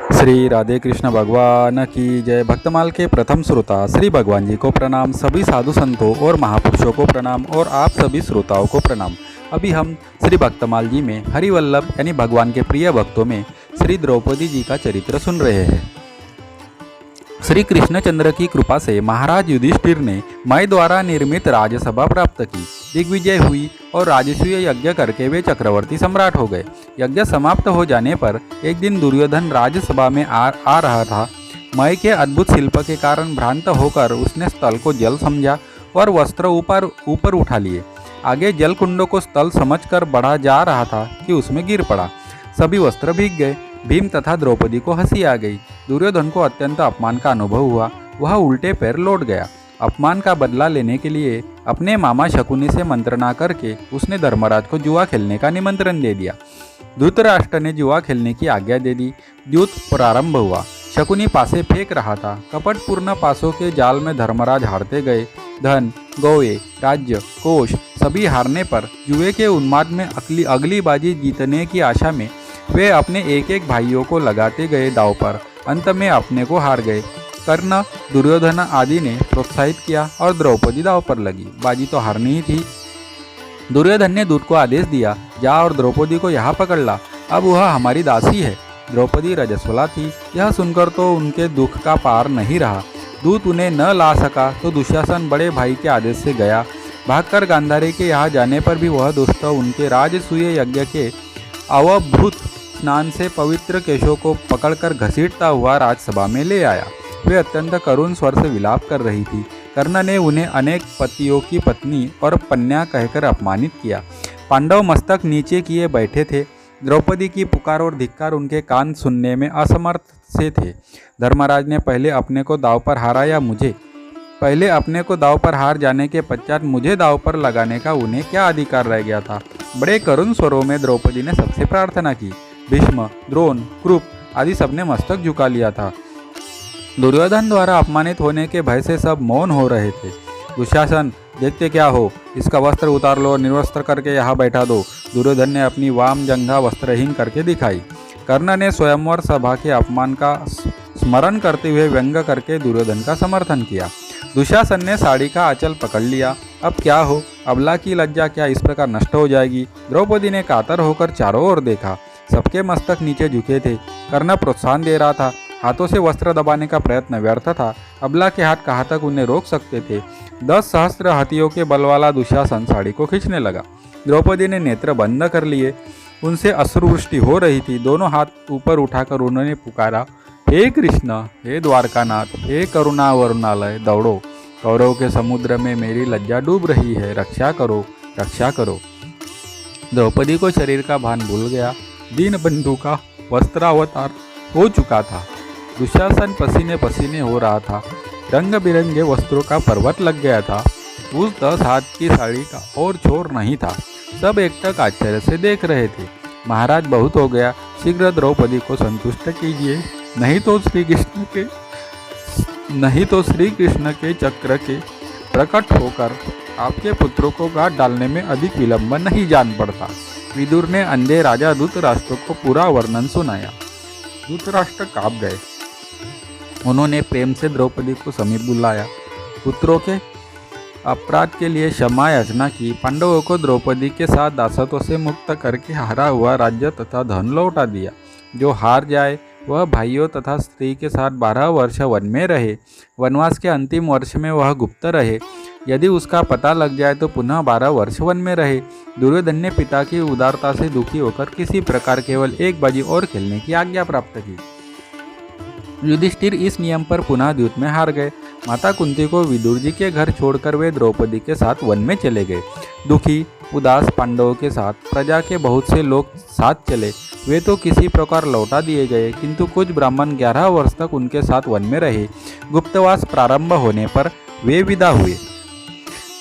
श्री राधे कृष्ण भगवान की जय। भक्तमाल के प्रथम श्रोता श्री भगवान जी को प्रणाम, सभी साधु संतों और महापुरुषों को प्रणाम और आप सभी श्रोताओं को प्रणाम। अभी हम श्री भक्तमाल जी में हरिवल्लभ यानी भगवान के प्रिय भक्तों में श्री द्रौपदी जी का चरित्र सुन रहे हैं। श्री कृष्णचंद्र की कृपा से महाराज युधिष्ठिर ने मय द्वारा निर्मित राजसभा प्राप्त की, दिग्विजय हुई और राजसूय यज्ञ करके वे चक्रवर्ती सम्राट हो गए। यज्ञ समाप्त हो जाने पर एक दिन दुर्योधन राजसभा में आ रहा था। मय के अद्भुत शिल्प के कारण भ्रांत होकर उसने स्थल को जल समझा और वस्त्र ऊपर उठा लिए। आगे जल कुंडों को स्थल समझकर बढ़ा जा रहा था कि उसमें गिर पड़ा। सभी वस्त्र भीग गए। भीम तथा द्रौपदी को हंसी आ गई। दुर्योधन को अत्यंत अपमान का अनुभव हुआ। वह उल्टे पैर लौट गया। अपमान का बदला लेने के लिए अपने मामा शकुनी से मंत्रणा करके उसने धर्मराज को जुआ खेलने का निमंत्रण दे दिया। धृतराष्ट्र ने जुआ खेलने की आज्ञा दे दी। युद्ध प्रारंभ हुआ। शकुनी पासे फेंक रहा था। कपटपूर्ण पासों के जाल में धर्मराज हारते गए। धन, गौए, राज्य, कोष सभी हारने पर जुए के उन्माद में अगली बाजी जीतने की आशा में वे अपने एक एक भाइयों को लगाते गए दांव पर। अंत में अपने को हार गए। कर्ण, दुर्योधन आदि ने प्रोत्साहित किया और द्रौपदी दांव पर लगी। बाजी तो हारनी ही थी। दुर्योधन ने दूत को आदेश दिया, जा और द्रौपदी को यहाँ पकड़ ला, अब वह हमारी दासी है। द्रौपदी रजस्वला थी। यह सुनकर तो उनके दुख का पार नहीं रहा। दूत उन्हें न ला सका तो दुशासन बड़े भाई के आदेश से गया। भागकर गांधारी के यहाँ जाने पर भी वह दुष्ट उनके राजसूय यज्ञ के अवभूत स्नान से पवित्र केशों को पकड़कर घसीटता हुआ राजसभा में ले आया। वे अत्यंत करुण स्वर से विलाप कर रही थी। कर्ण ने उन्हें अनेक पतियों की पत्नी और पन्या कहकर अपमानित किया। पांडव मस्तक नीचे किए बैठे थे। द्रौपदी की पुकार और धिक्कार उनके कान सुनने में असमर्थ से थे। धर्मराज ने पहले अपने को दांव पर हारा या मुझे? पहले अपने को दांव पर हार जाने के पश्चात मुझे दांव पर लगाने का उन्हें क्या अधिकार रह गया था? बड़े करुण स्वरों में द्रौपदी ने सबसे प्रार्थना की। भीष्म, द्रोण, कृप आदि सबने मस्तक झुका लिया था। दुर्योधन द्वारा अपमानित होने के भय से सब मौन हो रहे थे। दुशासन, देखते क्या हो, इसका वस्त्र उतार लो और निर्वस्त्र करके यहाँ बैठा दो। दुर्योधन ने अपनी वाम जंघा वस्त्रहीन करके दिखाई। कर्ण ने स्वयंवर सभा के अपमान का स्मरण करते हुए व्यंग करके दुर्योधन का समर्थन किया। दुशासन ने साड़ी का आंचल पकड़ लिया। अब क्या हो, अबला की लज्जा क्या इस प्रकार नष्ट हो जाएगी? द्रौपदी ने कातर होकर चारों ओर देखा। सबके मस्तक नीचे झुके थे। कर्ण प्रोत्साहन दे रहा था। हाथों से वस्त्र दबाने का प्रयत्न व्यर्थ था। अबला के हाथ कहाँ तक उन्हें रोक सकते थे? 10 सहस्त्र हाथियों के बल वाला दुशासन साड़ी को खींचने लगा। द्रौपदी ने नेत्र बंद कर लिए। उनसे अश्रुवृष्टि हो रही थी। दोनों हाथ ऊपर उठाकर उन्होंने पुकारा, हे कृष्ण, हे द्वारकानाथ, हे करुणा वरुणालय, दौड़ो। कौरव के समुद्र में मेरी लज्जा डूब रही है, रक्षा करो, रक्षा करो। द्रौपदी को शरीर का भान भूल गया। दीन बंधु का वस्त्रावतार हो चुका था। दुशासन पसीने पसीने हो रहा था। रंग बिरंगे वस्त्रों का पर्वत लग गया था। उस 10 हाथ की साड़ी का और छोर नहीं था। सब एकटक आश्चर्य से देख रहे थे। महाराज, बहुत हो गया, शीघ्र द्रौपदी को संतुष्ट कीजिए, नहीं तो श्री कृष्ण के चक्र के प्रकट होकर आपके पुत्रों को गांठ डालने में अधिक विलंब नहीं जान पड़ता। विदुर ने अंधे राजा धृतराष्ट्र को पूरा वर्णन सुनाया। धृतराष्ट्र कांप गए। उन्होंने प्रेम से द्रौपदी को समीप बुलाया। पुत्रों के अपराध के लिए क्षमा याचना की। पांडवों को द्रौपदी के साथ दासत्व से मुक्त करके हारा हुआ राज्य तथा धन लौटा दिया। जो हार जाए वह भाइयों तथा स्त्री के साथ 12 वर्ष वन में रहे। वनवास के अंतिम वर्ष में वह गुप्त रहे। यदि उसका पता लग जाए तो पुनः 12 वर्ष वन में रहे। दुर्योधन ने पिता की उदारता से दुखी होकर किसी प्रकार केवल एक बाजी और खेलने की आज्ञा प्राप्त की। युधिष्ठिर इस नियम पर पुनः द्यूत में हार गए। माता कुंती को विदुर जी के घर छोड़कर वे द्रौपदी के साथ वन में चले गए। दुखी उदास पांडवों के साथ प्रजा के बहुत से लोग साथ चले। वे तो किसी प्रकार लौटा दिए गए, किंतु कुछ ब्राह्मण 11 वर्ष तक उनके साथ वन में रहे। गुप्तवास प्रारंभ होने पर वे विदा हुए।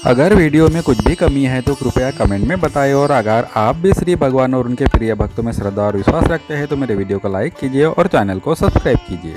अगर वीडियो में कुछ भी कमी है तो कृपया कमेंट में बताएं और अगर आप भी श्री भगवान और उनके प्रिय भक्तों में श्रद्धा और विश्वास रखते हैं तो मेरे वीडियो को लाइक कीजिए और चैनल को सब्सक्राइब कीजिए।